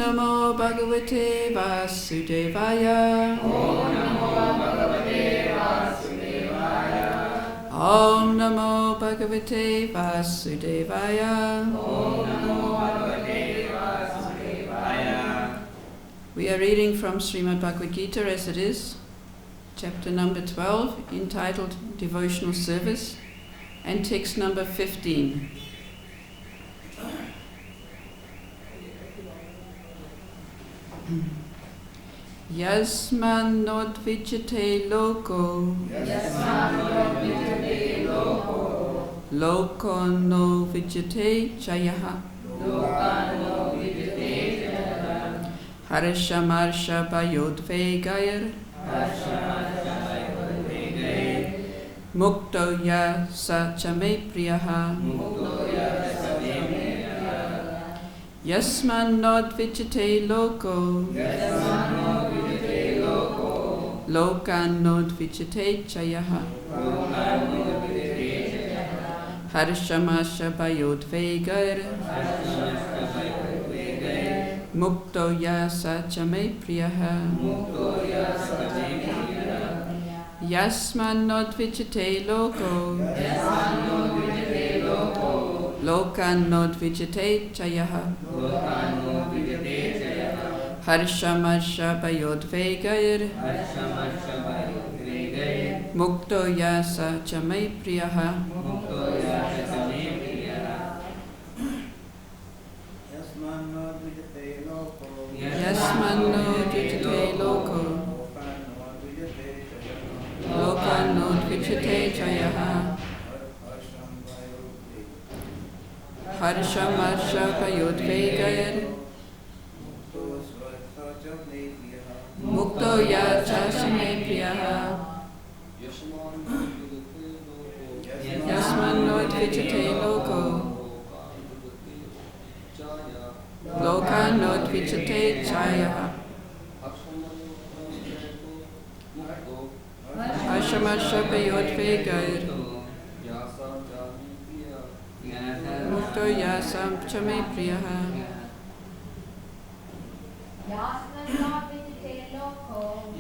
Namo Bhagavate Vasudevaya. Om Namo Bhagavate Vasudevaya. Om Namo Bhagavate Vasudevaya. Om Namo Bhagavate Vasudevaya. We are reading from Srimad Bhagavad Gita as it is, chapter number 12, entitled Devotional Service, and text number 15. Yasman not vijate loko. Yasman not vijate loko. Loko no vijate chayaha. Loka no vijate jaya. Harshamarsha bayodvegayar. Mukto ya sa chame priyaha. Yasman not vijate loko. Lokan not vijate chayaha. Harshamasha bayodvegar. Mukto ya sa chame priyaha. Yasman not vijate loko. Lokan not vijate chayaha. Harshamasha bayodvegair. Mukto yasa chame priyaha. Yasman not vijate loko. Lokan not vijate chayaha. Harshamasha bayodvegair. Mukto yasa chame priyaha. Yasman not vijate loko. Loka not vijate chayaha. Harshamasha bayodvegair. Mukto yasam chame priyaha.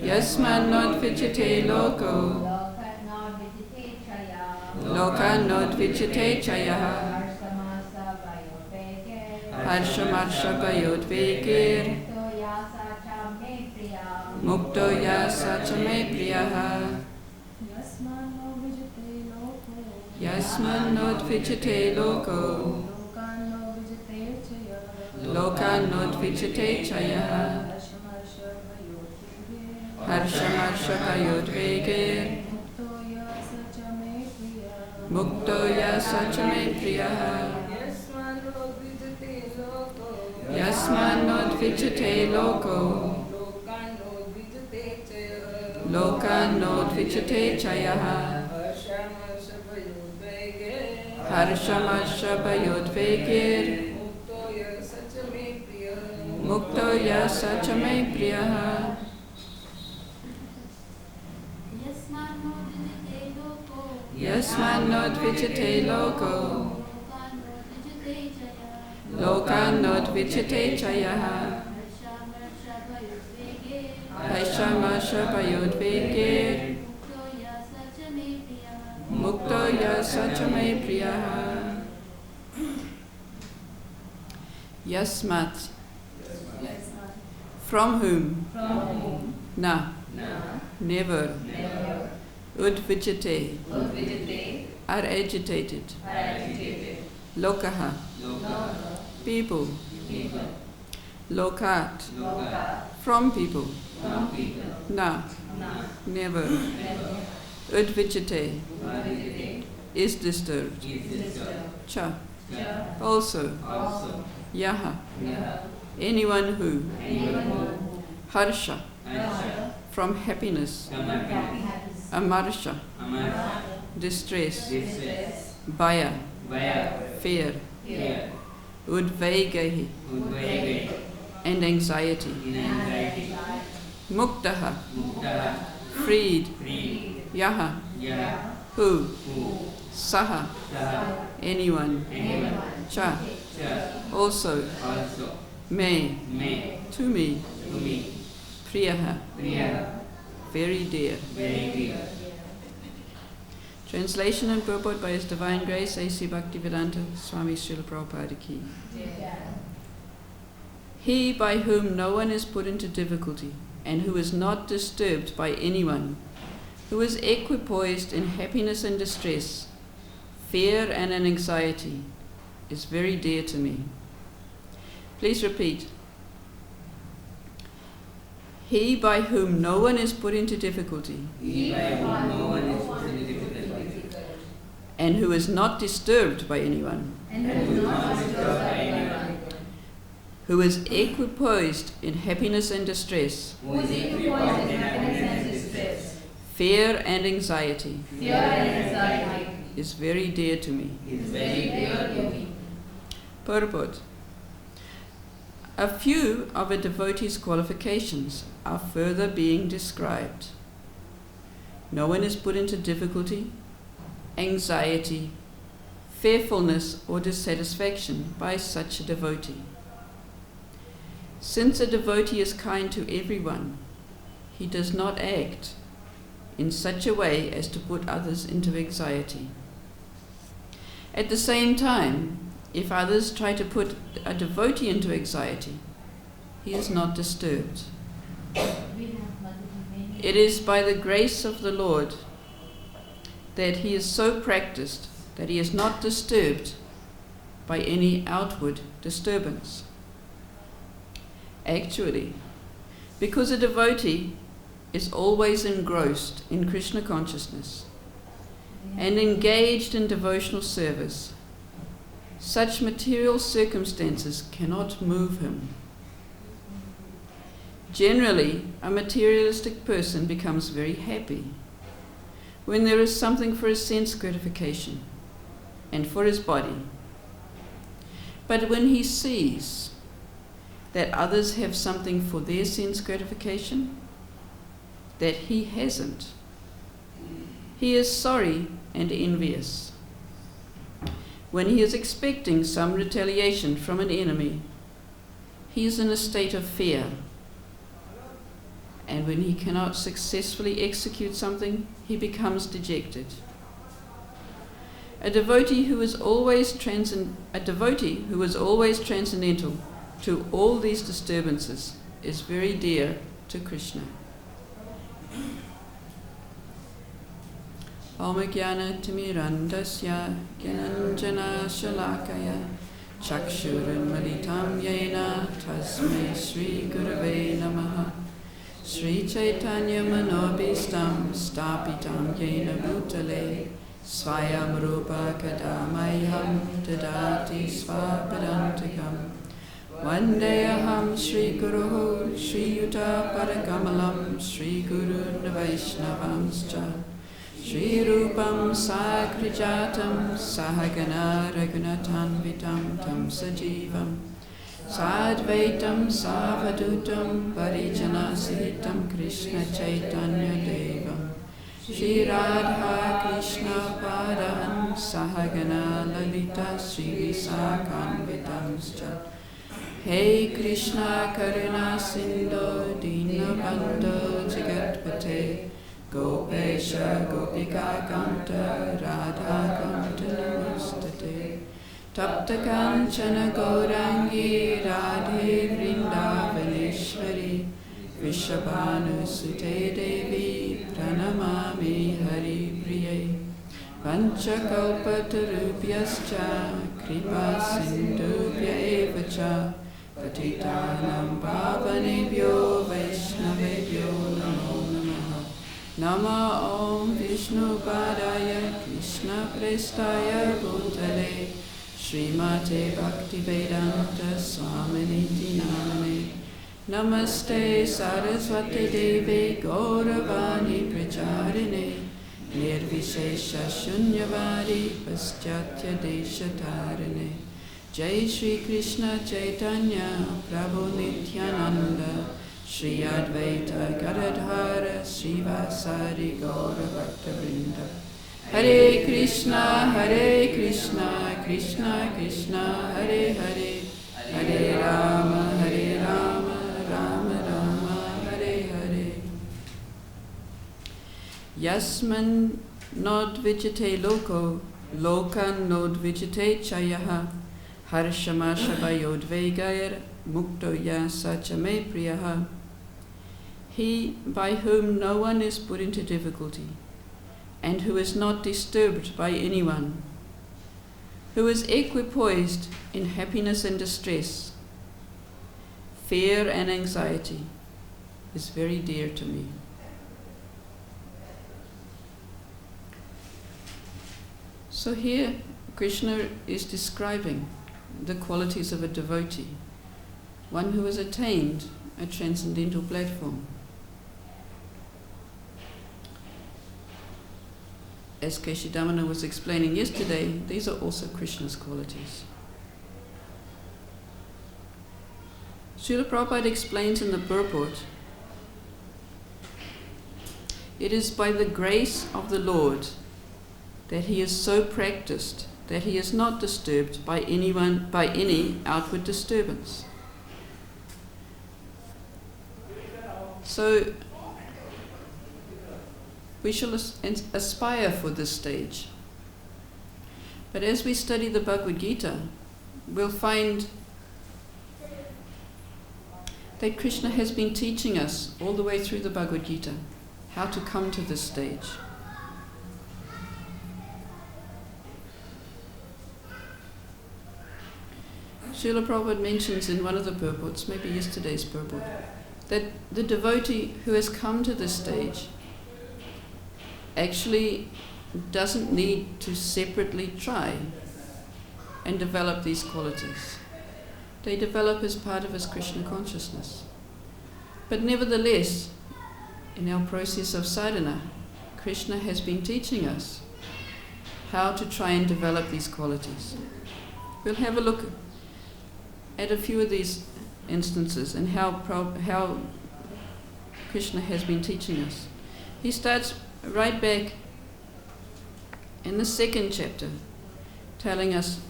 Yasman not vijate loko. Loka not vijate chayaha. Harshamasha bayodvegir. Mukto yasa chame priyaha. Yasman not vijate loko. Lokan not vijate chayaha. Harshamasha bayodvegir. Mukto yasa chame priyaha. Yasman not vijate loko. Lokan not vijate chayaha. Harshamasha bayodvegir. Mukto yasa chame priyaha. Yasman not vijate loko. Lokan not vijate chayaha. Harshamasha bayodvegir. Mukto yasa chame priyaha. Yasmat. From whom? Na. Never. Udvijate. Are agitated. Lokaha. People. Lokat. From people. Na. Never. Udvijate. Is disturbed. Cha. Also. Yaha. Anyone who. Harsha. From happiness. Amarsha. Distress. Bhaya. Fear. Udvegahi. And anxiety. Muktaha. Freed. Yaha. Who. Saha. Anyone. Cha. Also. Me. To me. Priyaha. Very dear. Translation and purport by His Divine Grace A.C. Bhaktivedanta Swami Srila Prabhupada Ki. He by whom no one is put into difficulty and who is not disturbed by anyone, who is equipoised in happiness and distress, fear and anxiety, is very dear to me. Please repeat. He by whom no one is put into difficulty, and who is not disturbed by anyone, who is equipoised in happiness and distress, fear and anxiety, is very dear to me. Purport. A few of a devotee's qualifications are further being described. No one is put into difficulty, anxiety, fearfulness or dissatisfaction by such a devotee. Since a devotee is kind to everyone, he does not act in such a way as to put others into anxiety. At the same time, if others try to put a devotee into anxiety, he is not disturbed. It is by the grace of the Lord that he is so practiced that he is not disturbed by any outward disturbance. Actually, because a devotee is always engrossed in Krishna consciousness and engaged in devotional service, such material circumstances cannot move him. Generally, a materialistic person becomes very happy when there is something for his sense gratification and for his body. But when he sees that others have something for their sense gratification that he hasn't, he is sorry and envious. When he is expecting some retaliation from an enemy, he is in a state of fear. And when he cannot successfully execute something, he becomes dejected. A devotee who is always transcendental to all these disturbances is very dear to Krishna. Om Jnana Timirandasya Gyananjana Shalakaya Chakshuranmalitam Yena Tasmai Sri Gurave Namaha Sri Chaitanya Manobhistam Stapitam Yena Bhutale Svayam Rupa Kadamayam Dadati Svapadantikam Vandeyaham Sri Guruhu Sri Yuta Parakamalam Sri Guru Vaishnavamscha Shri Rupam Sakrijatam Sahagana Raghunatanvitam Tam Sajivam Sadvaitam Savadutam Parijana Sitam Krishna Chaitanya Devam Shri Radha Krishna Padan Sahagana Lalita Shri Visakanvitamscha Hey Krishna Karuna Sindhu Dinabandhu Jagatpate Gopesha Gopika Kanta Radha Kanta Namastate Tapta Kanchana Gaurangi Radhe Vrindavaneshwari Vishabhanu Sute Devi Pranamami Hari Priye Panchakalpatarubhyascha Kripa Sindhubhya Evacha Patitanam Pavanebhyo Vaishnavebhyo Namo Namaha Nama Om Vishnu Padaya Krishna Prestaya Bhutale Srimate Bhaktivedanta Swaminiti Namane Namaste Saraswati Devi Gauravani Pracharine Nirvishesha Shunyavadi Paschatya Deshatarine Jai Shri Krishna Chaitanya Prabhu Nityananda Shri Advaita Gadadhara Srivasari Gaura Bhakta Vrinda Hare Krishna Krishna Krishna Hare Hare Hare Rama Yasman nod vijite loko, lokan nod vijite chayaha, harshama shabayod vegair, mukto ya sachame priyaha. He by whom no one is put into difficulty, and who is not disturbed by anyone, who is equipoised in happiness and distress, fear and anxiety, is very dear to me. So here Krishna is describing the qualities of a devotee, one who has attained a transcendental platform. As H.G.Lavanga was explaining yesterday, these are also Krishna's qualities. Srila Prabhupada explains in the purport, it is by the grace of the Lord that he is so practiced that he is not disturbed by anyone, by any outward disturbance. So we shall aspire for this stage. But as we study the Bhagavad Gita, we'll find that Krishna has been teaching us all the way through the Bhagavad Gita how to come to this stage. Srila Prabhupada mentions in one of the purports, maybe yesterday's purport, that the devotee who has come to this stage actually doesn't need to separately try and develop these qualities. They develop as part of his Krishna consciousness. But nevertheless, in our process of sadhana, Krishna has been teaching us how to try and develop these qualities. We'll have a look at a few of these instances and how Krishna has been teaching us. He starts right back in the 2nd chapter, telling us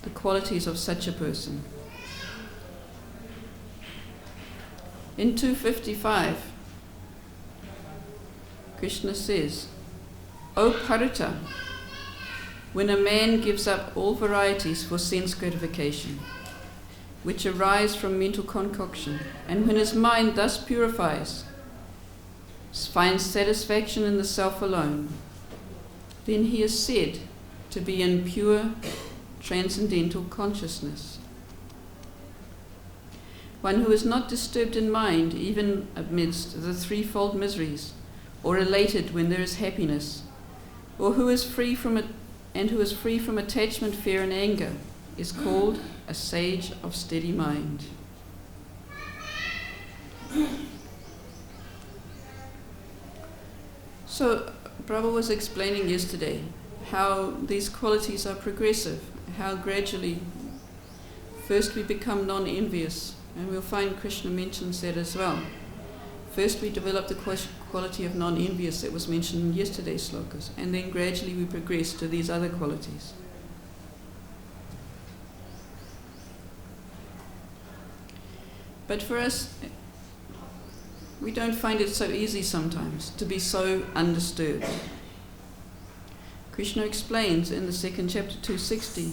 the qualities of such a person. In 255, Krishna says, O Parita, when a man gives up all varieties for sense gratification, which arise from mental concoction, and when his mind thus purifies, finds satisfaction in the self alone, then he is said to be in pure transcendental consciousness. One who is not disturbed in mind even amidst the threefold miseries, or elated when there is happiness, or who is free from attachment, fear and anger, is called a sage of steady mind. So Prabhupada was explaining yesterday how these qualities are progressive, how gradually first we become non-envious, and we'll find Krishna mentions that as well. First we develop the quality of non-envious that was mentioned in yesterday's slokas, and then gradually we progress to these other qualities. But for us, we don't find it so easy sometimes to be so undisturbed. Krishna explains in the 2nd chapter 260,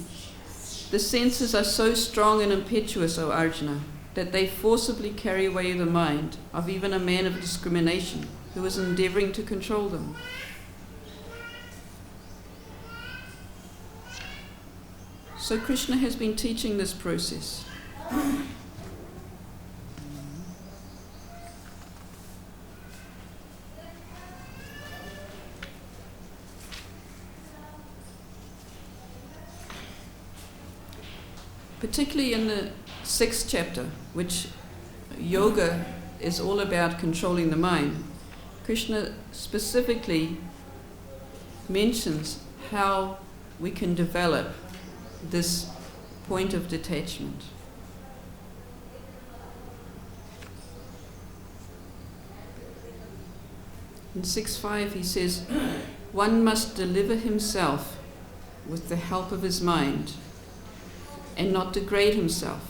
the senses are so strong and impetuous, O Arjuna, that they forcibly carry away the mind of even a man of discrimination who is endeavoring to control them. So Krishna has been teaching this process. Particularly in the 6th chapter, which yoga is all about controlling the mind, Krishna specifically mentions how we can develop this point of detachment. In 6.5 he says, one must deliver himself with the help of his mind and not degrade himself.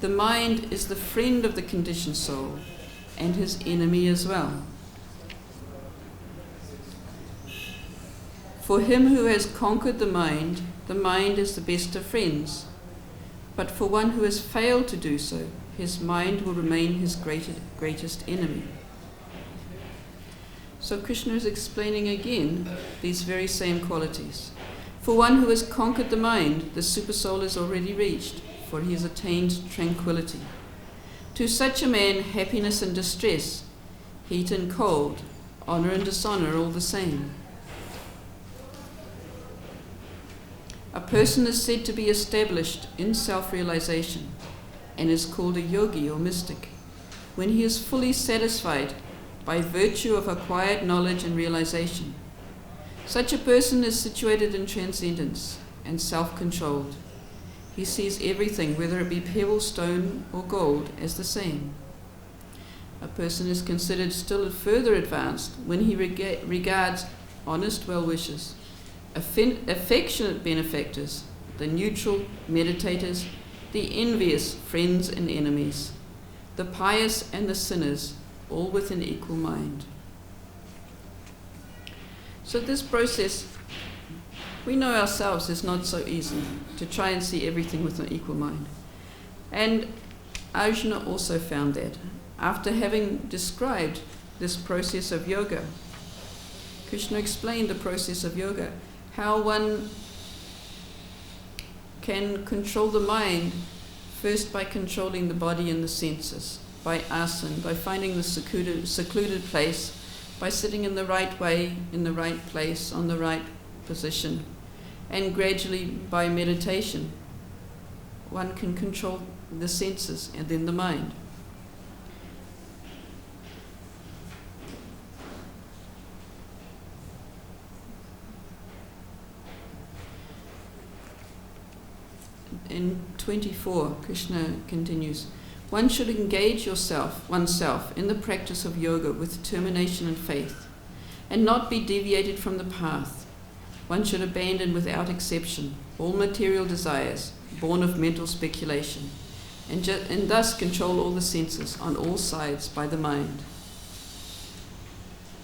The mind is the friend of the conditioned soul and his enemy as well. For him who has conquered the mind is the best of friends. But for one who has failed to do so, his mind will remain his greatest enemy. So Krishna is explaining again these very same qualities. For one who has conquered the mind, the supersoul is already reached, for he has attained tranquility. To such a man, happiness and distress, heat and cold, honor and dishonor are all the same. A person is said to be established in self-realization and is called a yogi or mystic when he is fully satisfied by virtue of acquired knowledge and realization. Such a person is situated in transcendence and self-controlled. He sees everything, whether it be pebble, stone, or gold, as the same. A person is considered still further advanced when he regards honest well-wishers, affectionate benefactors, the neutral meditators, the envious friends and enemies, the pious and the sinners, all with an equal mind. So this process, we know ourselves, is not so easy to try and see everything with an equal mind. And Arjuna also found that. After having described this process of yoga, Krishna explained the process of yoga, how one can control the mind first by controlling the body and the senses, by asana, by finding the secluded place, by sitting in the right way, in the right place, on the right position, and gradually by meditation one can control the senses and then the mind. In 24, Krishna continues, one should engage oneself in the practice of yoga with determination and faith, and not be deviated from the path. One should abandon without exception all material desires born of mental speculation, and thus control all the senses on all sides by the mind.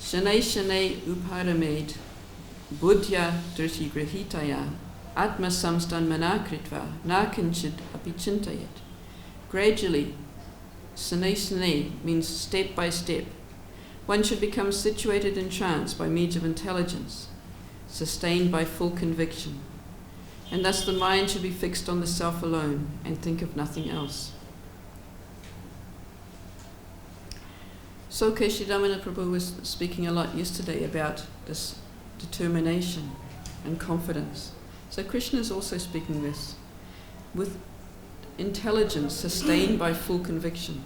Shanai shanai uparamed buddhya driti grahitaya atma samstan manakritva nakinchid apichintayat. Gradually, shanai means step by step, one should become situated in trance by means of intelligence, sustained by full conviction, and thus the mind should be fixed on the self alone and think of nothing else. So H.G.Lavanga Prabhu was speaking a lot yesterday about this determination and confidence. So Krishna is also speaking this with intelligence sustained by full conviction.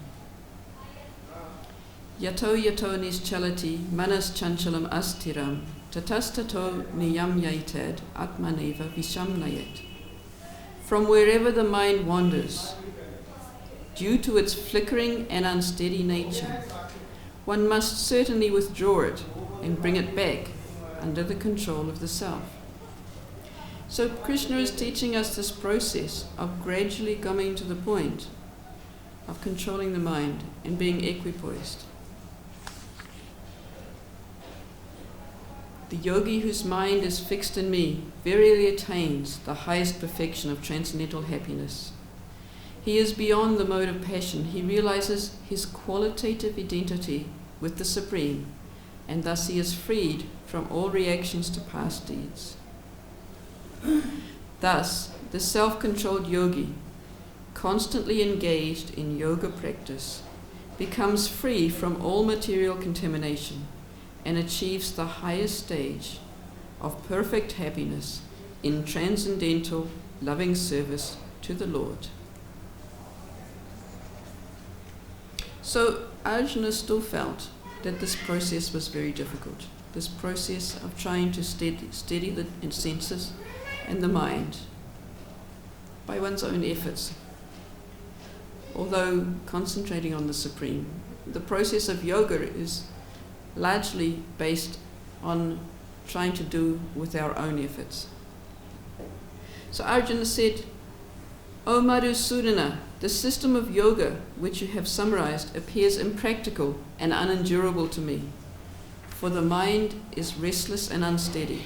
Yato yato nischalati manas chanchalam astiram tatastato niyam yaited atmaneva vishamnayet. From wherever the mind wanders, due to its flickering and unsteady nature, one must certainly withdraw it and bring it back under the control of the self. So Krishna is teaching us this process of gradually coming to the point of controlling the mind and being equipoised. The yogi whose mind is fixed in me verily attains the highest perfection of transcendental happiness. He is beyond the mode of passion. He realizes his qualitative identity with the Supreme, and thus he is freed from all reactions to past deeds. Thus, the self-controlled yogi, constantly engaged in yoga practice, becomes free from all material contamination and achieves the highest stage of perfect happiness in transcendental loving service to the Lord. So Arjuna still felt that this process was very difficult, this process of trying to steady the senses and the mind by one's own efforts. Although concentrating on the Supreme, the process of yoga is largely based on trying to do with our own efforts. So Arjuna said, O Madhusudana, the system of yoga which you have summarized appears impractical and unendurable to me, for the mind is restless and unsteady.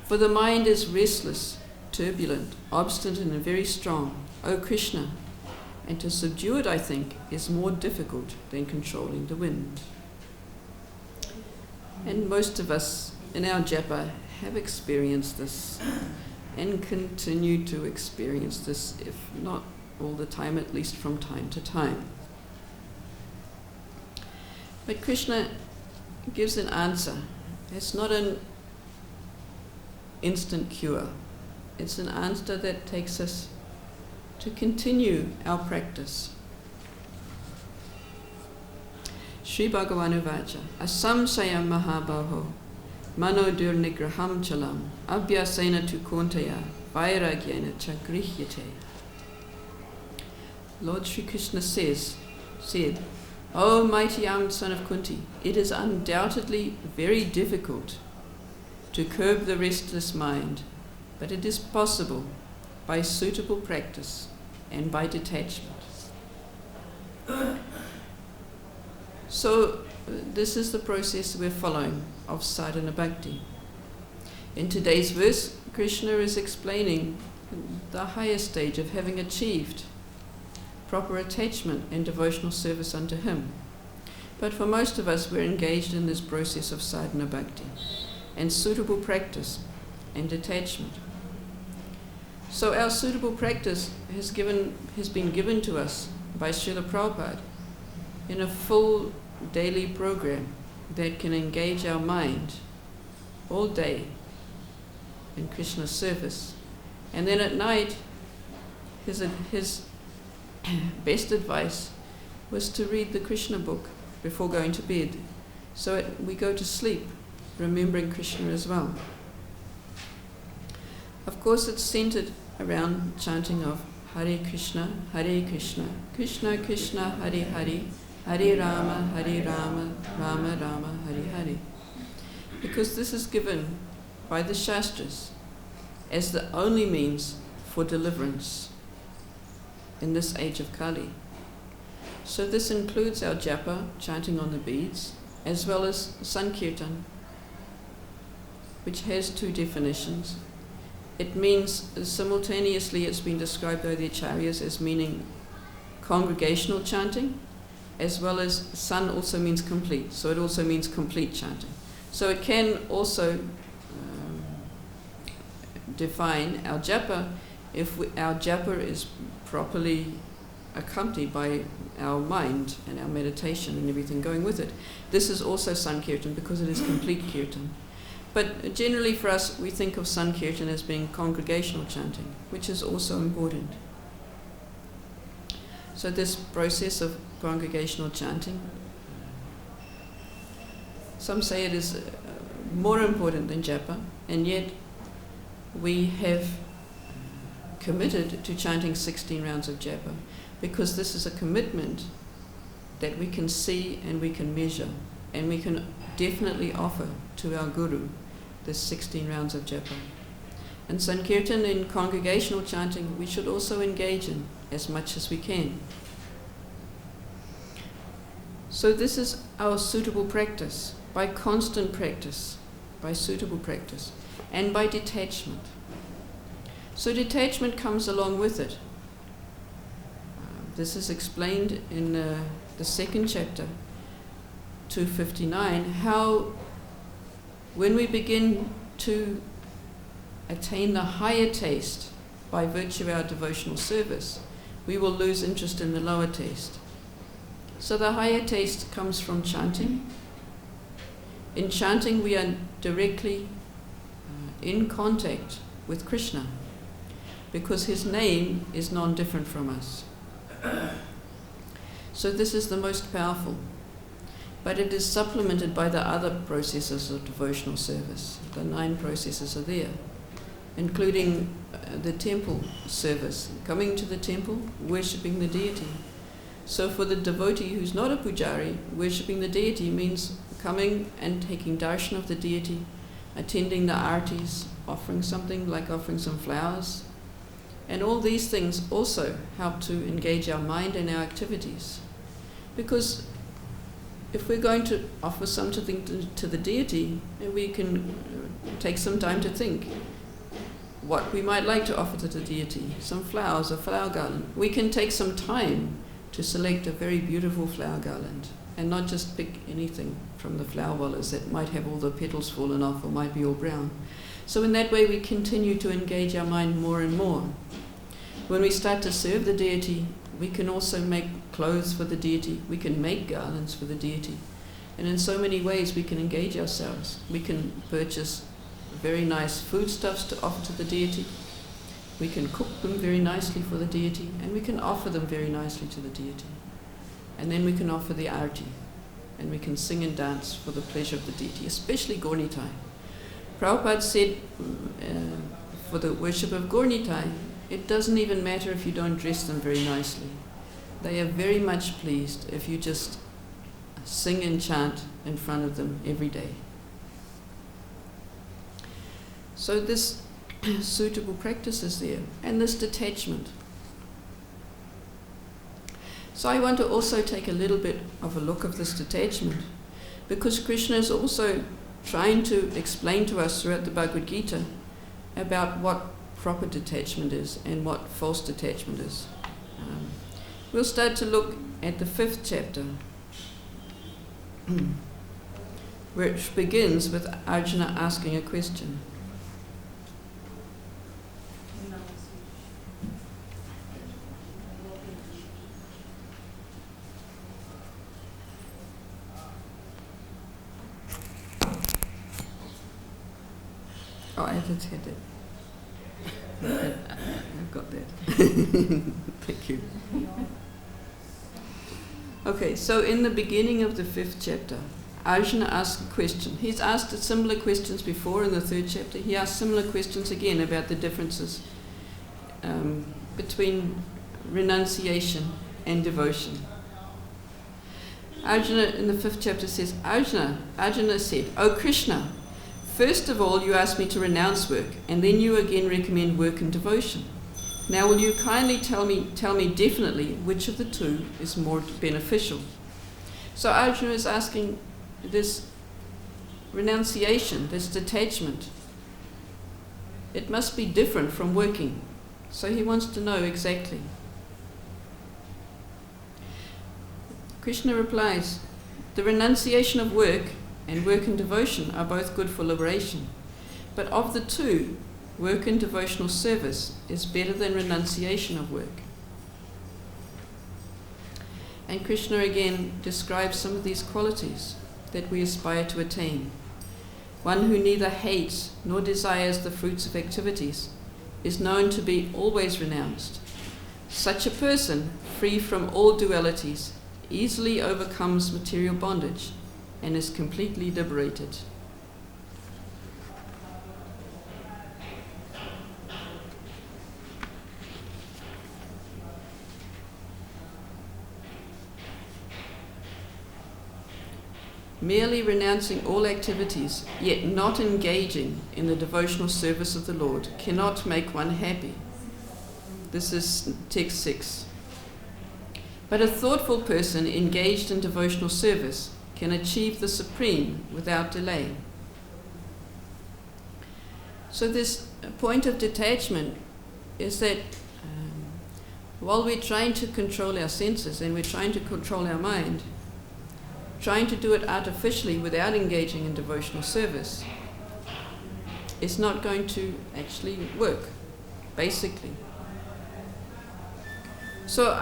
For the mind is restless, turbulent, obstinate and very strong, O Krishna, and to subdue it, I think, is more difficult than controlling the wind. And most of us in our japa have experienced this and continue to experience this, if not all the time, at least from time to time. But Krishna gives an answer. It's not an instant cure. It's an answer that takes us to continue our practice. Sri Bhagavan Uvacha Asamsayam Mahabhaho Mano Durnigraham Chalam Abhyasena tu Kontaya Vairagyena Chagrihyate. Lord Sri Krishna said, O mighty armed son of Kunti, it is undoubtedly very difficult to curb the restless mind, but it is possible by suitable practice and by detachment. So this is the process we're following of sadhana bhakti. In today's verse, Krishna is explaining the highest stage of having achieved proper attachment and devotional service unto him. But for most of us, we're engaged in this process of sadhana bhakti and suitable practice and detachment. So our suitable practice has been given to us by Srila Prabhupada in a full daily program that can engage our mind all day in Krishna's service. And then at night, his best advice was to read the Krishna book before going to bed, so we go to sleep remembering Krishna as well. Of course, it's centered around chanting of Hare Krishna, Krishna Krishna, Hare Hare, Hare Rama, Rama Rama, Hare Hare. Because this is given by the Shastras as the only means for deliverance in this age of Kali. So this includes our japa, chanting on the beads, as well as Sankirtan, which has two definitions. It means, simultaneously it's been described by the Acharyas as meaning congregational chanting, as well as san also means complete, so it also means complete chanting. So it can also define our japa if our japa is properly accompanied by our mind and our meditation and everything going with it. This is also Sankirtan because it is complete kirtan. But generally for us, we think of Sankirtan as being congregational chanting, which is also important. So this process of congregational chanting, some say it is more important than japa, and yet we have committed to chanting 16 rounds of japa because this is a commitment that we can see and we can measure, and we can definitely offer to our Guru this 16 rounds of japa. And Sankirtan in congregational chanting we should also engage in as much as we can. So this is our suitable practice, by constant practice, by suitable practice, and by detachment. So detachment comes along with it. This is explained in the second chapter, 259, how when we begin to attain the higher taste by virtue of our devotional service, we will lose interest in the lower taste. So the higher taste comes from chanting. In chanting we are directly in contact with Krishna because his name is non-different from us. So this is the most powerful, but it is supplemented by the other processes of devotional service. The 9 processes are there, including the temple service, coming to the temple, worshipping the deity. So for the devotee who's not a pujari, worshipping the deity means coming and taking darshan of the deity, attending the artis, offering something like offering some flowers. And all these things also help to engage our mind and our activities. Because if we're going to offer something to the deity, we can take some time to think what we might like to offer to the deity. Some flowers, a flower garland. We can take some time to select a very beautiful flower garland and not just pick anything from the flower wallers that might have all the petals fallen off or might be all brown. So in that way we continue to engage our mind more and more. When we start to serve the deity, we can also make clothes for the deity. We can make garlands for the deity. And in so many ways we can engage ourselves. We can purchase very nice foodstuffs to offer to the deity. We can cook them very nicely for the deity, and we can offer them very nicely to the deity. And then we can offer the arati, and we can sing and dance for the pleasure of the deity, especially Gaur-Nitai. Prabhupada said for the worship of Gaur-Nitai, it doesn't even matter if you don't dress them very nicely. They are very much pleased if you just sing and chant in front of them every day. So this suitable practice is there, and this detachment. So I want to also take a little bit of a look of this detachment, because Krishna is also trying to explain to us throughout the Bhagavad Gita about what proper detachment is and what false detachment is. We'll start to look at the 5th chapter, which begins with Arjuna asking a question. Oh, I just had it. I've got that. Thank you. Okay, so in the beginning of the 5th chapter, Arjuna asks a question. He's asked similar questions before in the 3rd chapter. He asked similar questions again about the differences between renunciation and devotion. Arjuna in the 5th chapter says, Arjuna said, "O Krishna, first of all you asked me to renounce work, and then you again recommend work and devotion. Now will you kindly tell me definitely which of the two is more beneficial?" So Arjuna is asking this renunciation, this detachment. It must be different from working. So he wants to know exactly. Krishna replies, "The renunciation of work and work and devotion are both good for liberation. But of the two, work and devotional service is better than renunciation of work." And Krishna again describes some of these qualities that we aspire to attain. One who neither hates nor desires the fruits of activities is known to be always renounced. Such a person, free from all dualities, easily overcomes material bondage and is completely liberated. Merely renouncing all activities, yet not engaging in the devotional service of the Lord, cannot make one happy. This is text 6. But a thoughtful person engaged in devotional service can achieve the supreme without delay. So this point of detachment is that while we're trying to control our senses and we're trying to control our mind, trying to do it artificially without engaging in devotional service is not going to actually work, basically. So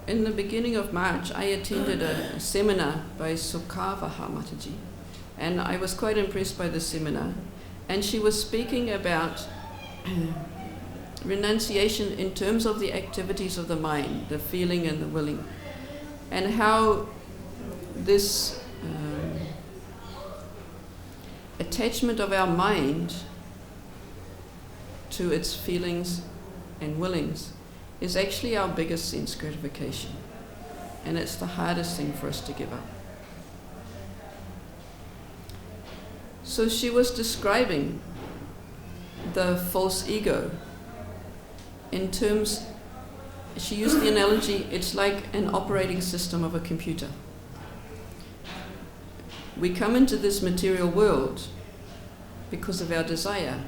in the beginning of March, I attended a seminar by Sukavaha Mataji, and I was quite impressed by the seminar. And she was speaking about renunciation in terms of the activities of the mind, the feeling and the willing, and how this attachment of our mind to its feelings and willings is actually our biggest sense gratification, and it's the hardest thing for us to give up. So she was describing the false ego in terms, she used the analogy, it's like an operating system of a computer. we come into this material world because of our desire,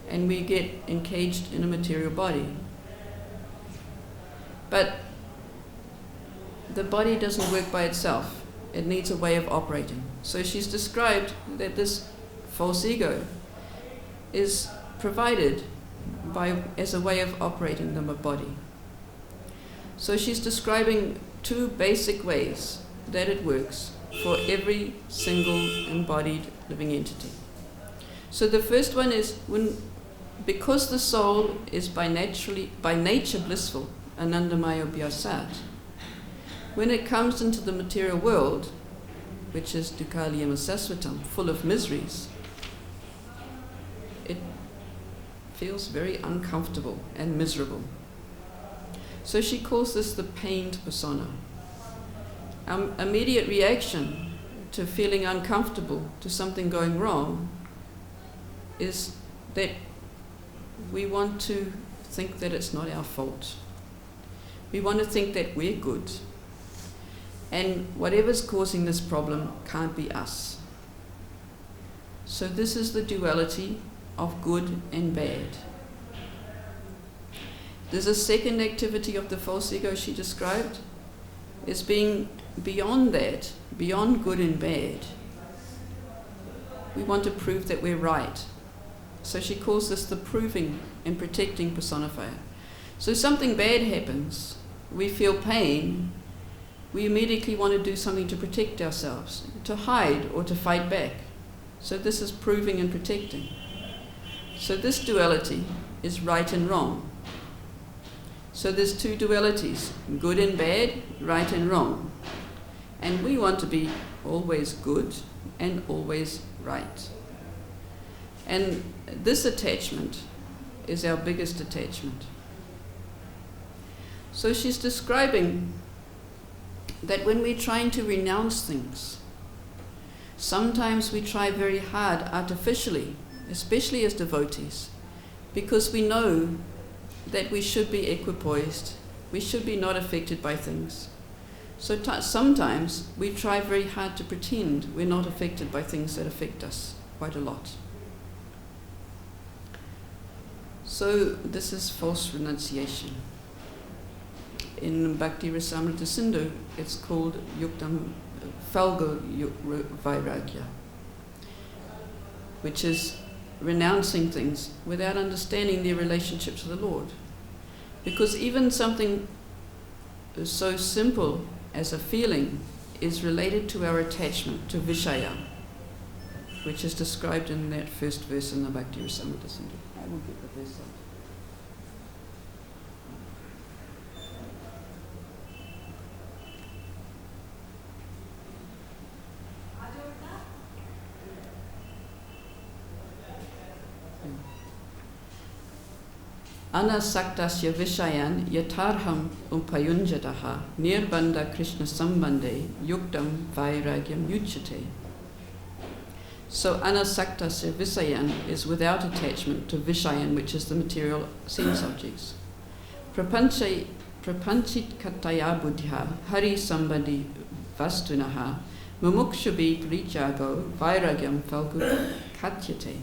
and we get encaged in a material body. But the body doesn't work by itself. It needs a way of operating. So she's described that this false ego is provided as a way of operating the body. So she's describing two basic ways that it works for every single embodied living entity. So the first one is because the soul is by nature blissful, anandamaya bhyasat, when it comes into the material world, which is dukkhaliyam sasvatam, full of miseries, it feels very uncomfortable and miserable. So she calls this the pained persona. Our immediate reaction to feeling uncomfortable, to something going wrong, is that we want to think that it's not our fault. We want to think that we're good. And whatever's causing this problem can't be us. So this is the duality of good and bad. There's a second activity of the false ego she described as being beyond that, beyond good and bad. We want to prove that we're right. So she calls this the proving and protecting personifier. So something bad happens, we feel pain, we immediately want to do something to protect ourselves, to hide or to fight back. So this is proving and protecting. So this duality is right and wrong. So there's two dualities, good and bad, right and wrong. And we want to be always good and always right. And this attachment is our biggest attachment. So she's describing that when we're trying to renounce things, sometimes we try very hard artificially, especially as devotees, because we know that we should be equipoised, we should be not affected by things. So sometimes we try very hard to pretend we're not affected by things that affect us quite a lot. So this is false renunciation. In Bhakti Rasamrita Sindhu, it's called yuktam falga vairagya, which is renouncing things without understanding their relationship to the Lord. Because even something so simple as a feeling is related to our attachment to Vishaya, which is described in that first verse in the Bhakti Rasamrita Sindhu. I will get the verse out. Anasaktasya vishayan yatarham upayunjataha nirbandha krishna sambande yuktam vairagyam yuchate. So anasaktasya visayan is without attachment to vishayan, which is the material sense objects. Prapanchit kataya buddhya hari sambandhi vastunaha mumukshubi prijago vairagyam falgu katyate.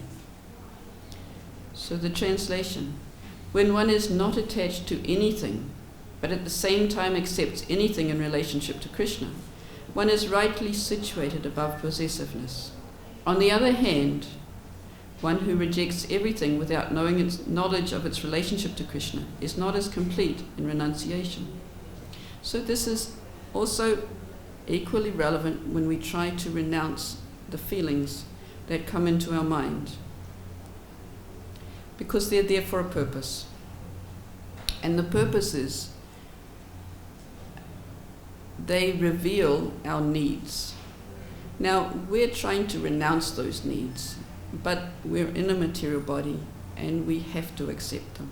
So the translation: when one is not attached to anything, but at the same time accepts anything in relationship to Krishna, one is rightly situated above possessiveness. On the other hand, one who rejects everything without knowing its knowledge of its relationship to Krishna is not as complete in renunciation. So this is also equally relevant when we try to renounce the feelings that come into our mind, because they're there for a purpose. And the purpose is they reveal our needs. Now, we're trying to renounce those needs, but we're in a material body and we have to accept them.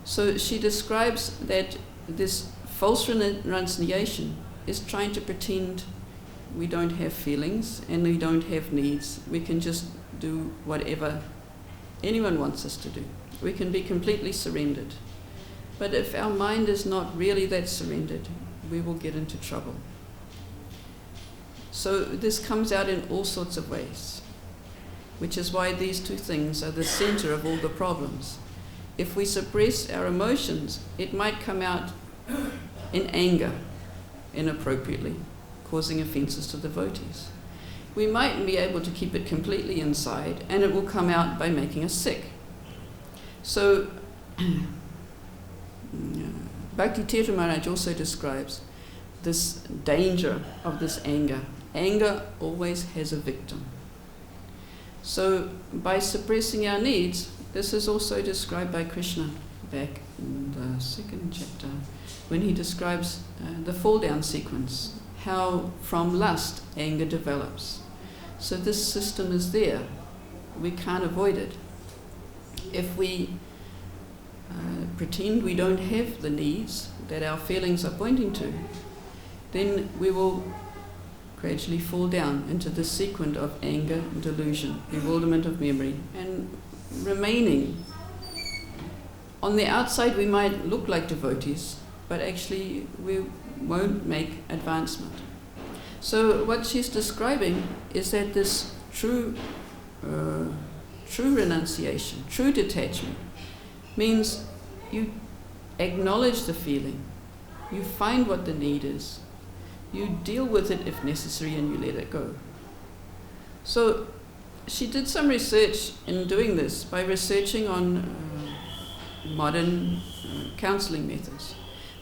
So she describes that this false renunciation is trying to pretend we don't have feelings and we don't have needs. We can just do whatever anyone wants us to do. We can be completely surrendered. But if our mind is not really that surrendered, we will get into trouble. So this comes out in all sorts of ways, which is why these two things are the center of all the problems. If we suppress our emotions, it might come out in anger, inappropriately, causing offenses to devotees. We might be able to keep it completely inside, and it will come out by making us sick. So, Bhakti Tirtha Maharaj also describes this danger of this anger. Anger always has a victim. So, by suppressing our needs, this is also described by Krishna back in the second chapter, when he describes the fall-down sequence, how from lust anger develops. So this system is there. We can't avoid it. If we pretend we don't have the needs that our feelings are pointing to, then we will gradually fall down into the sequence of anger, delusion, bewilderment of memory, and remaining. On the outside we might look like devotees, but actually we won't make advancement. So what she's describing is that this true renunciation, true detachment, means you acknowledge the feeling, you find what the need is, you deal with it if necessary, and you let it go. So she did some research in doing this by researching on modern counseling methods,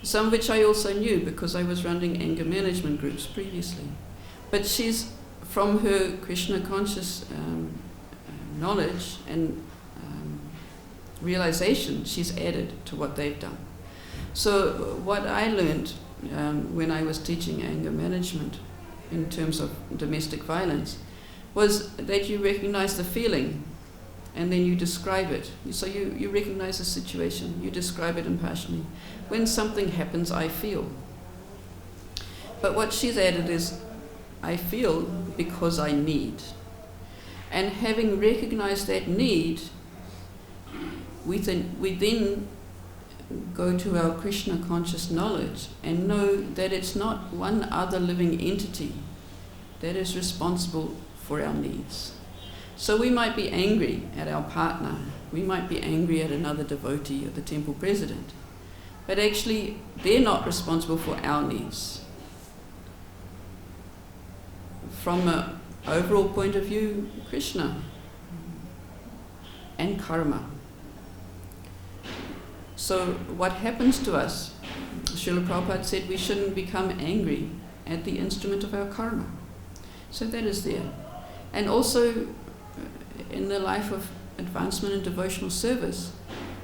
some of which I also knew because I was running anger management groups previously. But she's, from her Krishna conscious knowledge and realization, she's added to what they've done. So what I learned when I was teaching anger management in terms of domestic violence was that you recognize the feeling and then you describe it. So you recognize the situation, you describe it impassionately. When something happens, I feel. But what she's added is, I feel because I need. And having recognized that need, we then go to our Krishna conscious knowledge and know that it's not one other living entity that is responsible for our needs. So we might be angry at our partner, we might be angry at another devotee or the temple president, but actually they're not responsible for our needs. From an overall point of view, Krishna and karma. So what happens to us, Srila Prabhupada said we shouldn't become angry at the instrument of our karma. So that is there. And also in the life of advancement and devotional service,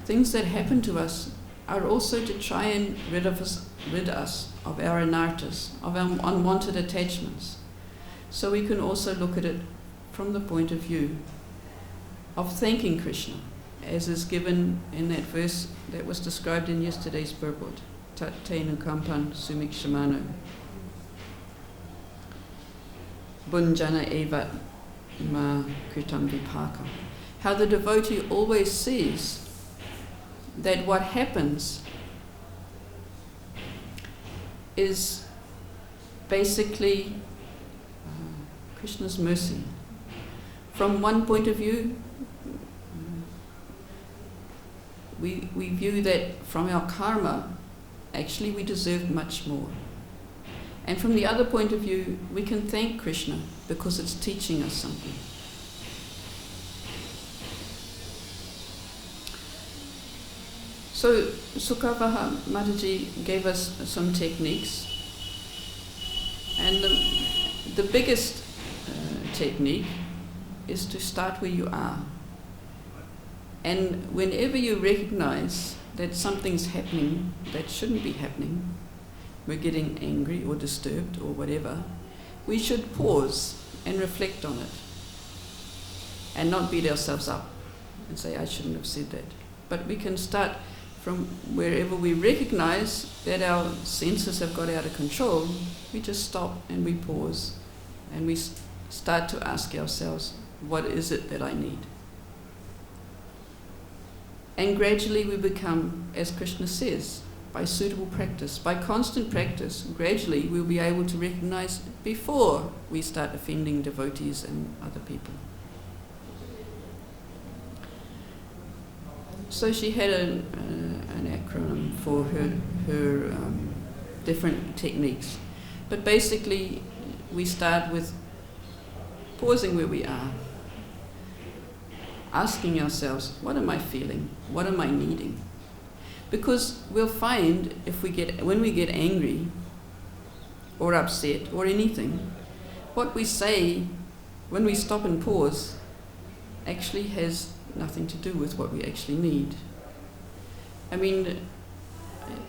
things that happen to us are also to try and rid us of our anarthas, of our unwanted attachments. So we can also look at it from the point of view of thanking Krishna, as is given in that verse that was described in yesterday's purport, Tat Tenu Kampan Sumikshamano. Bunjana Eva Ma Kritam Vipaka. How the devotee always sees that what happens is basically Krishna's mercy. From one point of view, we view that from our karma, actually we deserve much more. And from the other point of view, we can thank Krishna because it's teaching us something. So Sukavaha Mataji gave us some techniques, and the biggest technique is to start where you are. And whenever you recognize that something's happening that shouldn't be happening, we're getting angry or disturbed or whatever, we should pause and reflect on it and not beat ourselves up and say, I shouldn't have said that. But we can start from wherever we recognize that our senses have got out of control. We just stop and we pause and we start to ask ourselves, what is it that I need? And gradually we become, as Krishna says, by suitable practice. By constant practice, gradually we'll be able to recognize before we start offending devotees and other people. So she had an acronym for her different techniques. But basically, we start with pausing where we are, asking ourselves, what am I feeling? What am I needing? Because we'll find when we get angry or upset or anything, what we say when we stop and pause actually has nothing to do with what we actually need. I mean,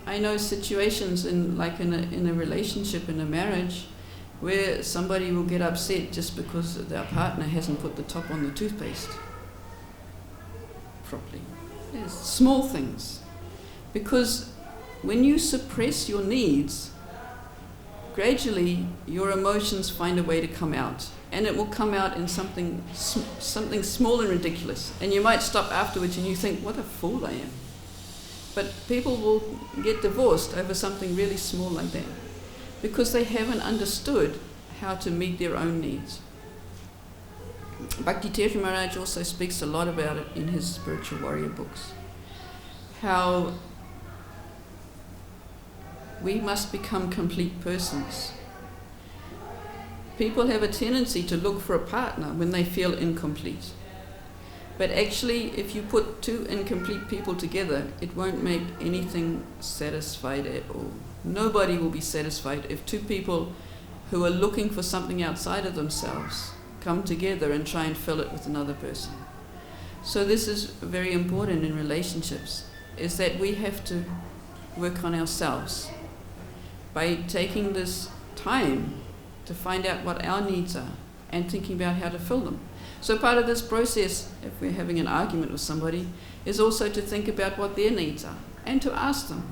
I know situations in a relationship, in a marriage, where somebody will get upset just because their partner hasn't put the top on the toothpaste properly. Yes, small things. Because when you suppress your needs, gradually your emotions find a way to come out. And it will come out in something small and ridiculous. And you might stop afterwards and you think, what a fool I am. But people will get divorced over something really small like that, because they haven't understood how to meet their own needs. Bhakti Tirtha Maharaj also speaks a lot about it in his Spiritual Warrior books. How we must become complete persons. People have a tendency to look for a partner when they feel incomplete. But actually, if you put two incomplete people together, it won't make anything satisfied at all. Nobody will be satisfied if two people who are looking for something outside of themselves come together and try and fill it with another person. So this is very important in relationships, is that we have to work on ourselves by taking this time to find out what our needs are and thinking about how to fill them. So part of this process, if we're having an argument with somebody, is also to think about what their needs are and to ask them,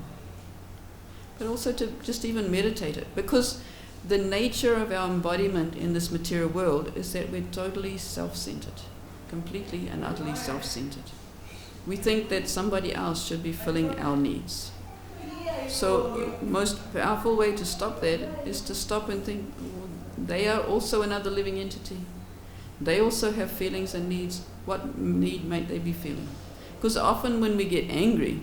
but also to just even meditate it, because the nature of our embodiment in this material world is that we're totally self-centered, completely and utterly self-centered. We think that somebody else should be filling our needs. So most powerful way to stop that is to stop and think, well, they are also another living entity. They also have feelings and needs. What need might they be feeling? Because often when we get angry,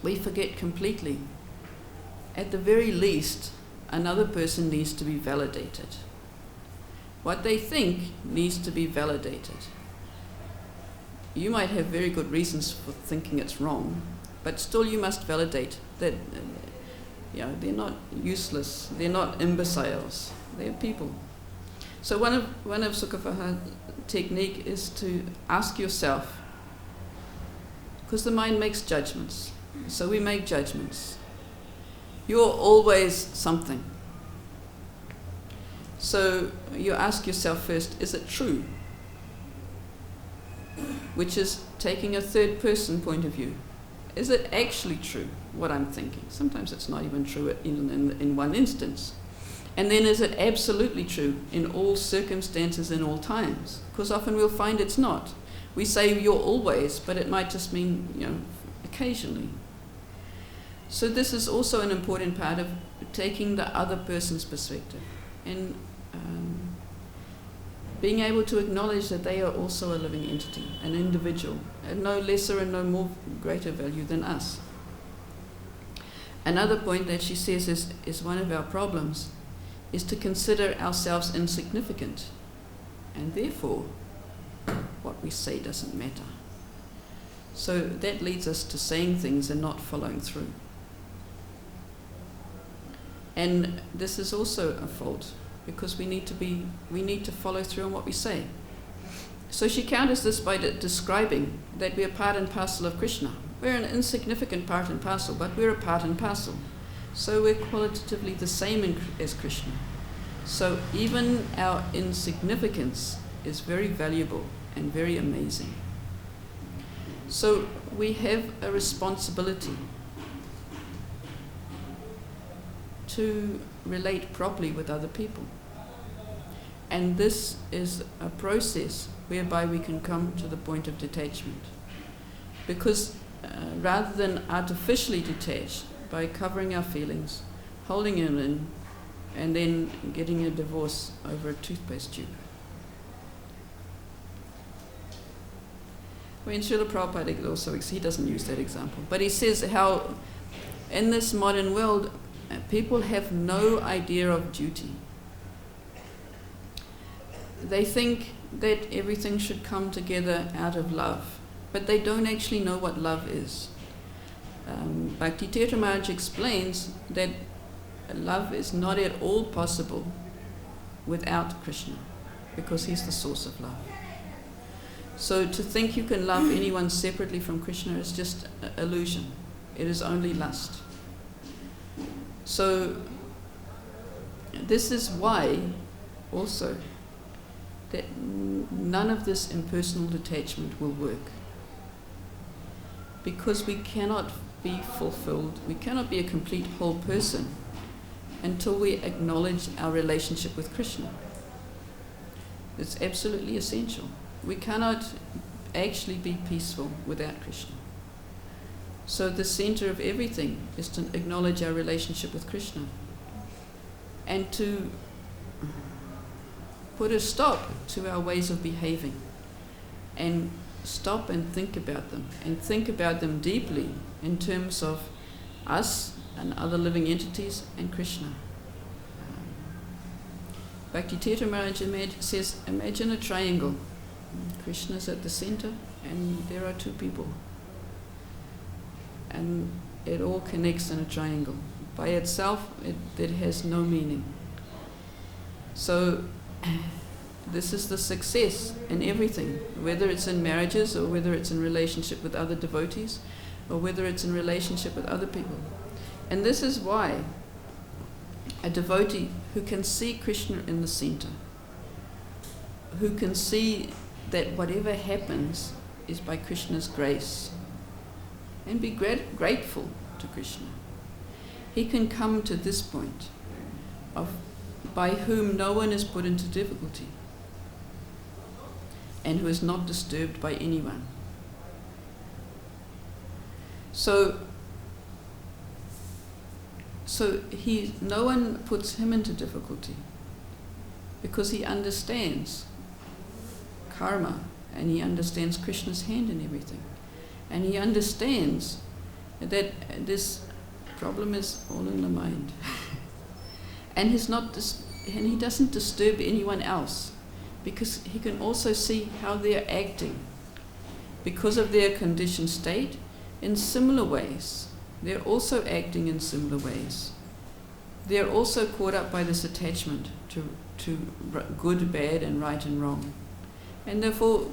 we forget completely. At the very least, another person needs to be validated. What they think needs to be validated. You might have very good reasons for thinking it's wrong, but still you must validate that they're not useless, they're not imbeciles, they're people. So one of Sukha technique is to ask yourself, because the mind makes judgments, so we make judgments. You're always something. So you ask yourself first, is it true? Which is taking a third person point of view. Is it actually true, what I'm thinking? Sometimes it's not even true in one instance. And then is it absolutely true in all circumstances, in all times? Because often we'll find it's not. We say you're always, but it might just mean, occasionally. So this is also an important part of taking the other person's perspective and being able to acknowledge that they are also a living entity, an individual, and no lesser and no more greater value than us. Another point that she says is one of our problems is to consider ourselves insignificant, and therefore what we say doesn't matter. So that leads us to saying things and not following through. And this is also a fault, because we need to follow through on what we say. So she counters this by describing that we are part and parcel of Krishna. We're an insignificant part and parcel, but we're a part and parcel. So we're qualitatively the same as Krishna. So even our insignificance is very valuable and very amazing. So we have a responsibility to relate properly with other people. And this is a process whereby we can come to the point of detachment. Because rather than artificially detach by covering our feelings, holding it in, and then getting a divorce over a toothpaste tube. When Srila Prabhupada also, he doesn't use that example, but he says how in this modern world, people have no idea of duty. They think that everything should come together out of love, but they don't actually know what love is. Bhakti Tirtha Maharaj explains that love is not at all possible without Krishna, because he's the source of love. So to think you can love anyone separately from Krishna is just illusion. It is only lust. So this is why also that none of this impersonal detachment will work. Because we cannot be fulfilled, we cannot be a complete whole person until we acknowledge our relationship with Krishna. It's absolutely essential. We cannot actually be peaceful without Krishna. So the center of everything is to acknowledge our relationship with Krishna and to put a stop to our ways of behaving and stop and think about them deeply in terms of us and other living entities and Krishna. Bhakti Tirtha Maharaj says, imagine a triangle. Krishna's at the center and there are two people. And it all connects in a triangle. By itself, it has no meaning. So this is the success in everything, whether it's in marriages or whether it's in relationship with other devotees or whether it's in relationship with other people. And this is why a devotee who can see Krishna in the center, who can see that whatever happens is by Krishna's grace, and be grateful to Krishna, he can come to this point of by whom no one is put into difficulty and who is not disturbed by anyone. So no one puts him into difficulty because he understands karma and he understands Krishna's hand in everything. And he understands that this problem is all in the mind. And he doesn't disturb anyone else because he can also see how they're acting because of their conditioned state in similar ways. They're also acting in similar ways. They're also caught up by this attachment to good, bad, and right and wrong. And therefore,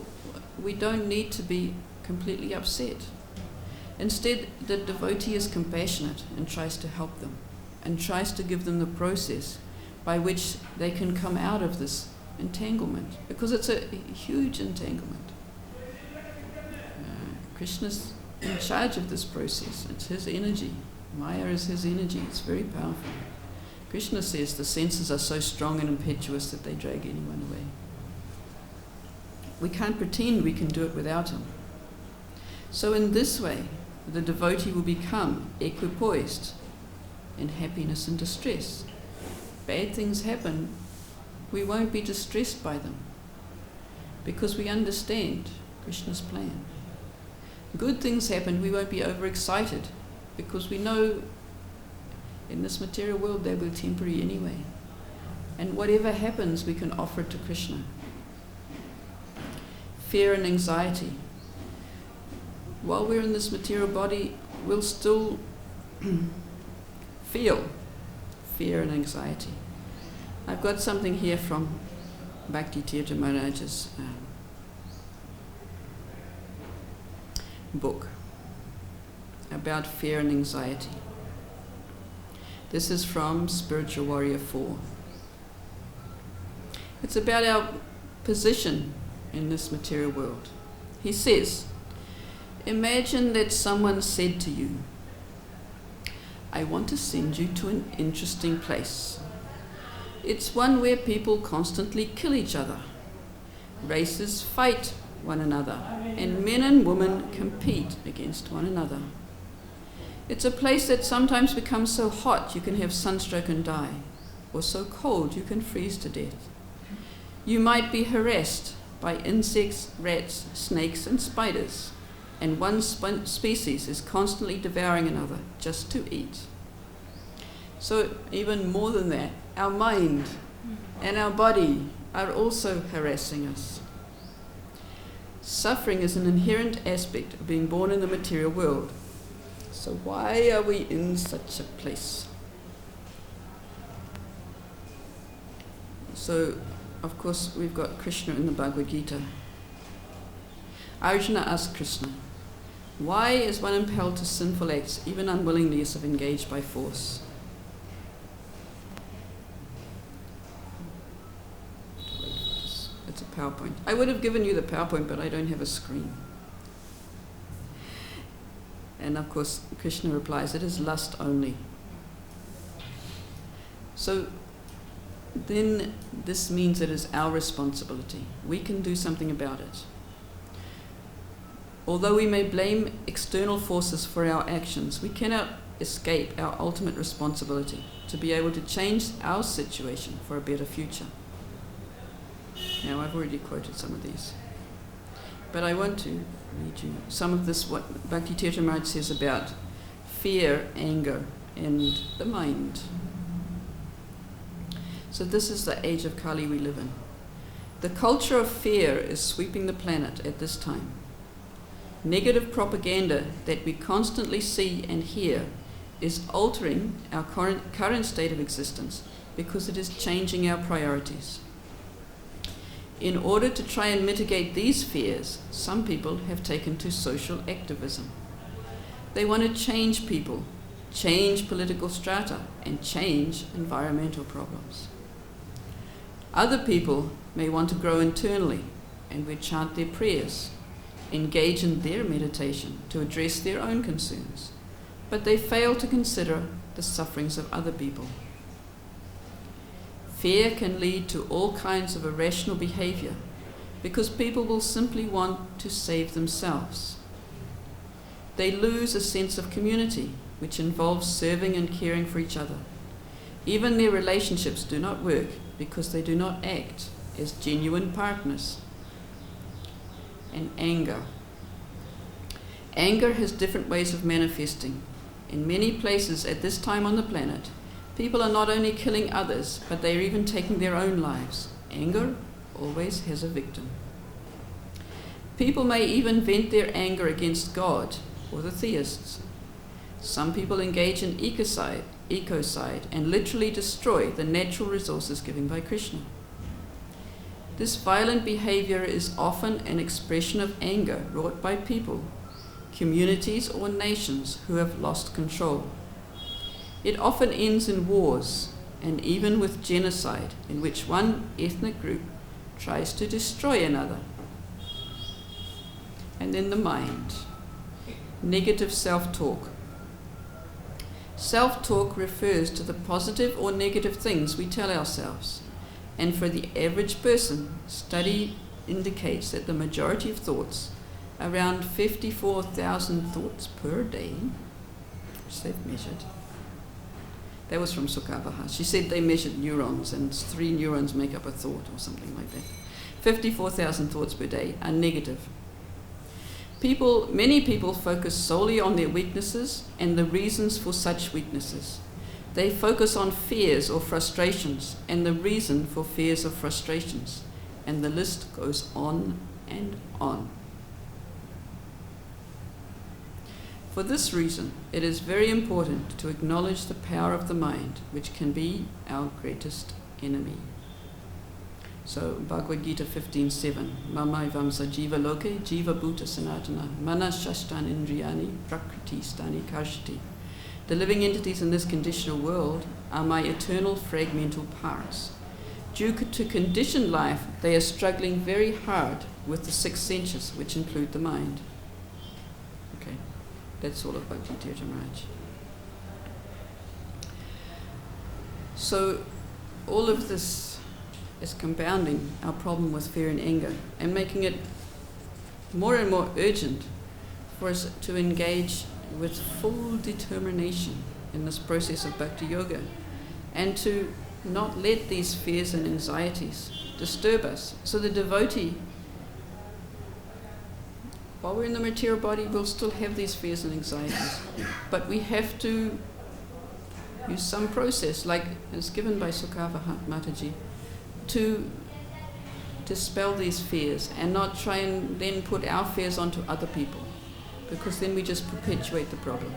we don't need to be completely upset. Instead, the devotee is compassionate and tries to help them and tries to give them the process by which they can come out of this entanglement, because it's a huge entanglement. Krishna's in charge of this process. It's his energy. Maya is his energy. It's very powerful. Krishna says the senses are so strong and impetuous that they drag anyone away. We can't pretend we can do it without him. So in this way, the devotee will become equipoised in happiness and distress. Bad things happen, we won't be distressed by them because we understand Krishna's plan. Good things happen, we won't be overexcited because we know in this material world they will be temporary anyway. And whatever happens, we can offer it to Krishna. Fear and anxiety. While we're in this material body, we'll still feel fear and anxiety. I've got something here from Bhakti Tirtha Maharaj's book about fear and anxiety. This is from Spiritual Warrior 4. It's about our position in this material world. He says, imagine that someone said to you, I want to send you to an interesting place. It's one where people constantly kill each other. Races fight one another, and men and women compete against one another. It's a place that sometimes becomes so hot you can have sunstroke and die, or so cold you can freeze to death. You might be harassed by insects, rats, snakes, and spiders, and one species is constantly devouring another just to eat. So even more than that, our mind and our body are also harassing us. Suffering is an inherent aspect of being born in the material world. So why are we in such a place? So, of course, we've got Krishna in the Bhagavad Gita. Arjuna asked Krishna, why is one impelled to sinful acts, even unwillingly, if engaged by force? It's a PowerPoint. I would have given you the PowerPoint, but I don't have a screen. And of course, Krishna replies, it is lust only. So then this means it is our responsibility. We can do something about it. Although we may blame external forces for our actions, we cannot escape our ultimate responsibility to be able to change our situation for a better future. Now, I've already quoted some of these, but I want to read you some of this, what Bhakti Tirtha Maharaj says about fear, anger, and the mind. So this is the age of Kali we live in. The culture of fear is sweeping the planet at this time. Negative propaganda that we constantly see and hear is altering our current state of existence because it is changing our priorities. In order to try and mitigate these fears, some people have taken to social activism. They want to change people, change political strata, and change environmental problems. Other people may want to grow internally and would chant their prayers, engage in their meditation to address their own concerns, but they fail to consider the sufferings of other people. Fear can lead to all kinds of irrational behavior because people will simply want to save themselves. They lose a sense of community, which involves serving and caring for each other. Even their relationships do not work because they do not act as genuine partners. And anger. Anger has different ways of manifesting. In many places at this time on the planet, people are not only killing others, but they are even taking their own lives. Anger always has a victim. People may even vent their anger against God or the theists. Some people engage in ecocide and literally destroy the natural resources given by Krishna. This violent behavior is often an expression of anger wrought by people, communities, or nations who have lost control. It often ends in wars and even with genocide, in which one ethnic group tries to destroy another. And then the mind. Negative self-talk. Self-talk refers to the positive or negative things we tell ourselves. And for the average person, study indicates that the majority of thoughts, around 54,000 thoughts per day, which they've measured. That was from Sukavaha. She said they measured neurons, and 3 neurons make up a thought or something like that. 54,000 thoughts per day are negative. Many people focus solely on their weaknesses and the reasons for such weaknesses. They focus on fears or frustrations and the reason for fears or frustrations, and the list goes on and on. For this reason, it is very important to acknowledge the power of the mind, which can be our greatest enemy. So, Bhagavad Gita 15:7, Mama Ivamsa Jiva Loke, Jiva Bhuta Sanatana, Mana Shashtan Indriyani, Prakriti Stani Karshati. The living entities in this conditional world are my eternal fragmental parts. Due to conditioned life, they are struggling very hard with the 6 senses, which include the mind. Okay, that's all of Bhakti Tirtha Maharaj. So, all of this is compounding our problem with fear and anger and making it more and more urgent for us to engage with full determination in this process of bhakti yoga, and to not let these fears and anxieties disturb us. So the devotee, while we're in the material body, we'll still have these fears and anxieties, but we have to use some process, like is given by Sukava Mataji, to dispel these fears and not try and then put our fears onto other people, because then we just perpetuate the problem.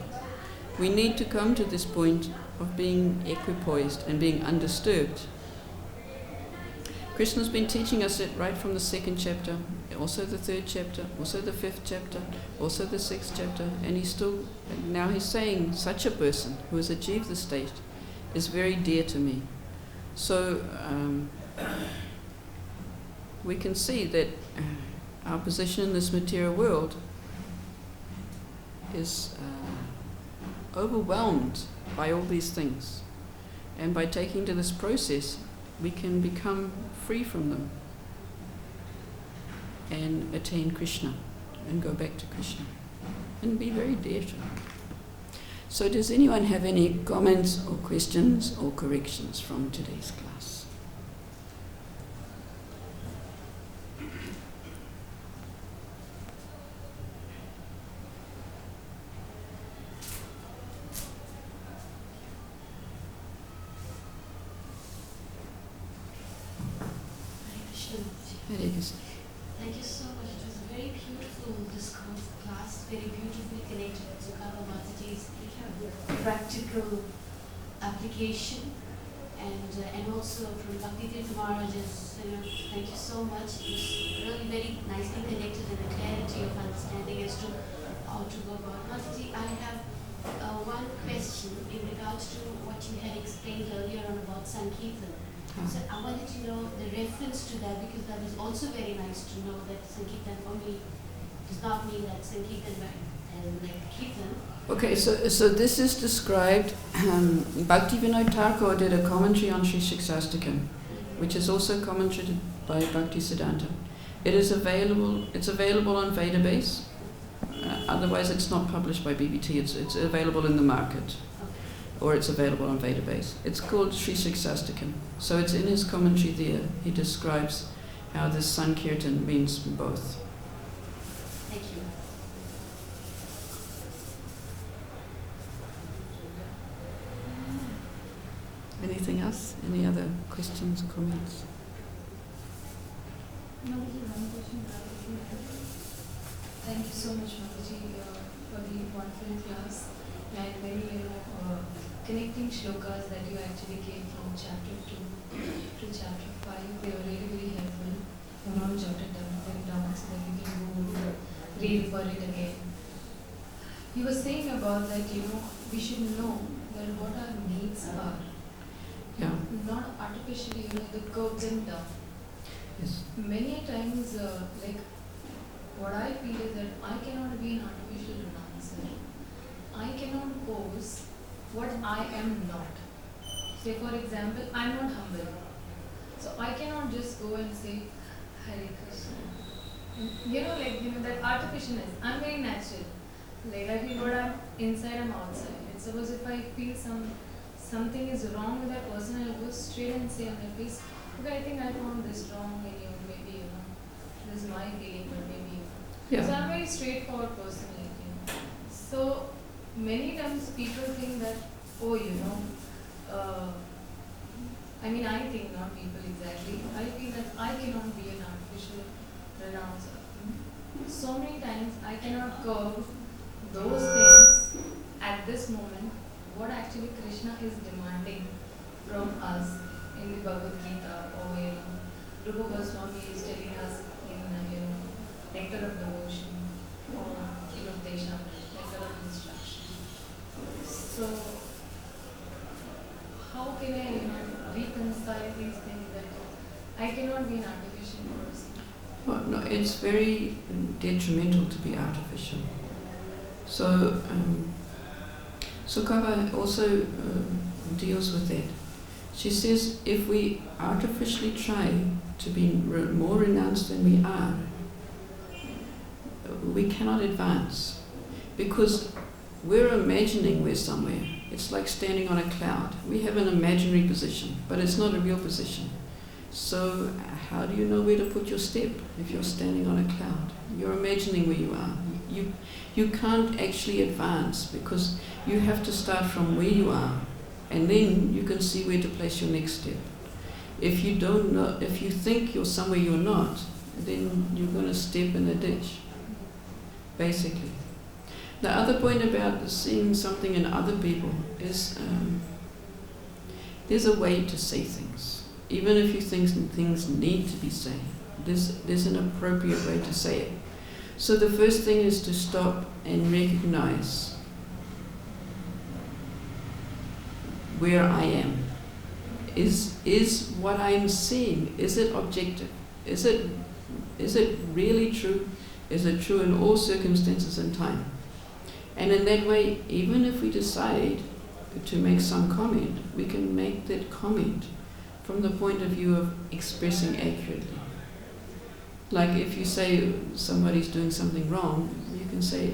We need to come to this point of being equipoised and being undisturbed. Krishna's been teaching us it right from the 2nd chapter, also the 3rd chapter, also the 5th chapter, also the 6th chapter, and now he's saying such a person who has achieved the state is very dear to me. So we can see that our position in this material world is overwhelmed by all these things, and by taking to this process we can become free from them and attain Krishna and go back to Krishna and be very dear to him. So does anyone have any comments or questions or corrections from today's class? Hare Krishna. Thank you so much. It was a very beautiful discourse class, very beautifully connected with Sukava Mataji's practical application, and also from Bhakti Tirtha Maharaj's. Thank you so much. It was really very nicely connected and a clarity of understanding as to how to go about. Mataji, I have one question in regards to what you had explained earlier on about Sankirtan. So I wanted to know the reference to that, because that was also very nice to know that Sankirtan only does not mean that Sankirtan and like Kirtan. Okay, so this is described, Bhakti Vinod Thakur did a commentary on Sri ISKCON, which is also commented by Bhakti Siddhanta. It's available on Vedabase, otherwise it's not published by BBT, it's available in the market. Or it's available on Vedabase. It's called Sri ISKCON. So it's in his commentary there. He describes how this Sankirtan means both. Thank you. Anything else? Any other questions or comments? Thank you so much, Mataji, for the wonderful class and very connecting shlokas that you actually gave from chapter 2 to chapter 5. They were really very helpful. I'm all jotted down so that we can go read it again. You were saying about that, we should know that what our needs are. Yeah. Not artificially, the curbs and down. Yes. Many times, what I feel is that I cannot be an artificial announcer. I cannot pose what I am not. Say for example, I am not humble. So I cannot just go and say, Hare Krishna. That artificialness. I am very natural. I feel what I am inside, I am outside. And suppose if I feel something is wrong with that person, I will go straight and say on their face, okay, I think I found this wrong in you. Maybe, this is my feeling, but maybe. Yeah. So I am a very straightforward person. So many times people think that, I think not people exactly. I feel that I cannot be an artificial renouncer. So many times I cannot curb those things at this moment, what actually Krishna is demanding from us in the Bhagavad Gita, or Rupa Goswami is telling us in Nectar of Devotion, or Desha, Nectar of Instruction. So, how can I reconcile these things that I cannot be an artificial person? Well, no, it's very detrimental to be artificial. So, Sukava also deals with that. She says if we artificially try to be more renounced than we are, we cannot advance because we're imagining we're somewhere. It's like standing on a cloud. We have an imaginary position, but it's not a real position. So how do you know where to put your step if you're standing on a cloud? You're imagining where you are. You can't actually advance because you have to start from where you are, and then you can see where to place your next step. If you don't know, if you think you're somewhere you're not, then you're going to step in a ditch, basically. The other point about seeing something in other people is there's a way to say things. Even if you think things need to be said, there's an appropriate way to say it. So the first thing is to stop and recognize where I am. Is what I'm seeing, is it objective? Is it really true? Is it true in all circumstances and time? And in that way, even if we decide to make some comment, we can make that comment from the point of view of expressing accurately. Like if you say somebody's doing something wrong, you can say,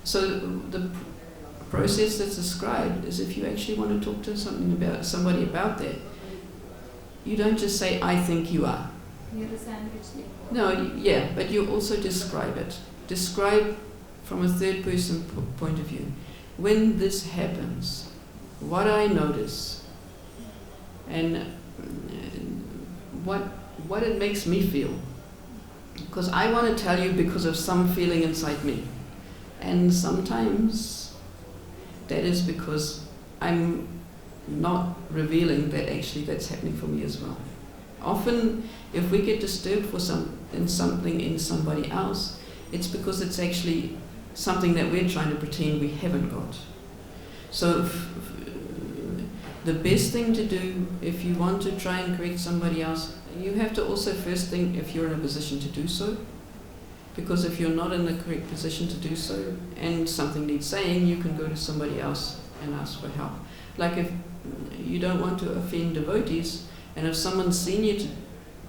so the process that's described is if you actually want to talk to somebody about that, you don't just say, I think you are. You're the sandwich thing. No, yeah, but you also describe it. Describe from a third person point of view. When this happens, what I notice, and what it makes me feel. Because I want to tell you because of some feeling inside me. And sometimes that is because I'm not revealing that actually that's happening for me as well. Often, if we get disturbed for something in somebody else, it's because it's actually something that we're trying to pretend we haven't got. So the best thing to do if you want to try and correct somebody else, you have to also first think if you're in a position to do so. Because if you're not in the correct position to do so and something needs saying, you can go to somebody else and ask for help. Like if you don't want to offend devotees, and if someone senior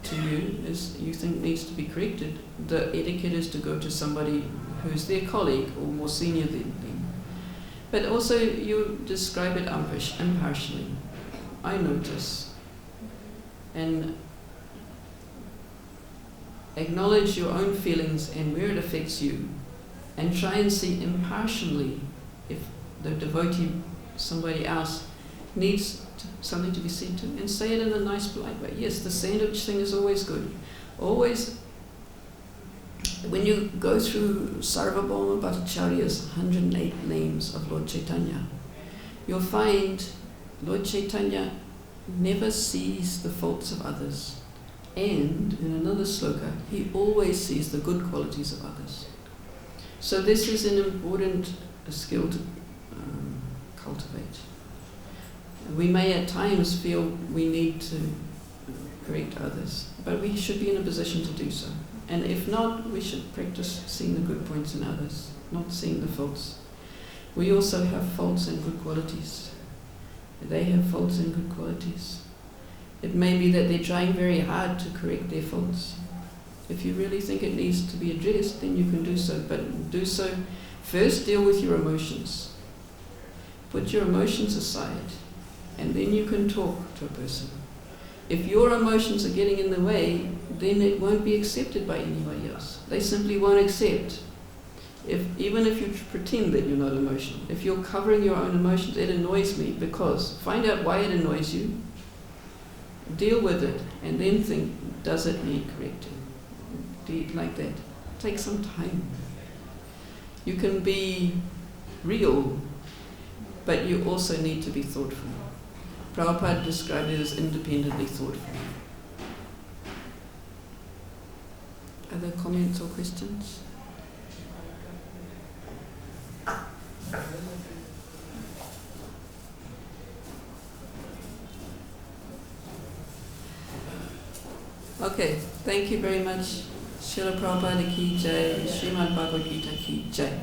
to you you think needs to be corrected, the etiquette is to go to somebody who's their colleague or more senior than them. But also you describe it impartially. I notice. And acknowledge your own feelings and where it affects you, and try and see impartially if the devotee, somebody else, needs something to be said to, and say it in a nice, polite way. Yes, the sandwich thing is always good. Always, when you go through Sarvabhauma Bhattacharya's 108 names of Lord Chaitanya, you'll find Lord Chaitanya never sees the faults of others. And in another sloka, he always sees the good qualities of others. So this is an important skill to cultivate. We may at times feel we need to correct others, but we should be in a position to do so. And if not, we should practice seeing the good points in others, not seeing the faults. We also have faults and good qualities. They have faults and good qualities. It may be that they're trying very hard to correct their faults. If you really think it needs to be addressed, then you can do so. But do so, first deal with your emotions. Put your emotions aside, and then you can talk to a person. If your emotions are getting in the way, then it won't be accepted by anybody else. They simply won't accept. Even if you pretend that you're not emotional, if you're covering your own emotions, it annoys me because find out why it annoys you, deal with it, and then think, does it need correcting? Like that. Take some time. You can be real, but you also need to be thoughtful. Prabhupada described it as independently thoughtful. Other comments or questions? Okay, thank you very much. Srila Prabhupada ki jai, Srimad Bhagavad Gita ki jai.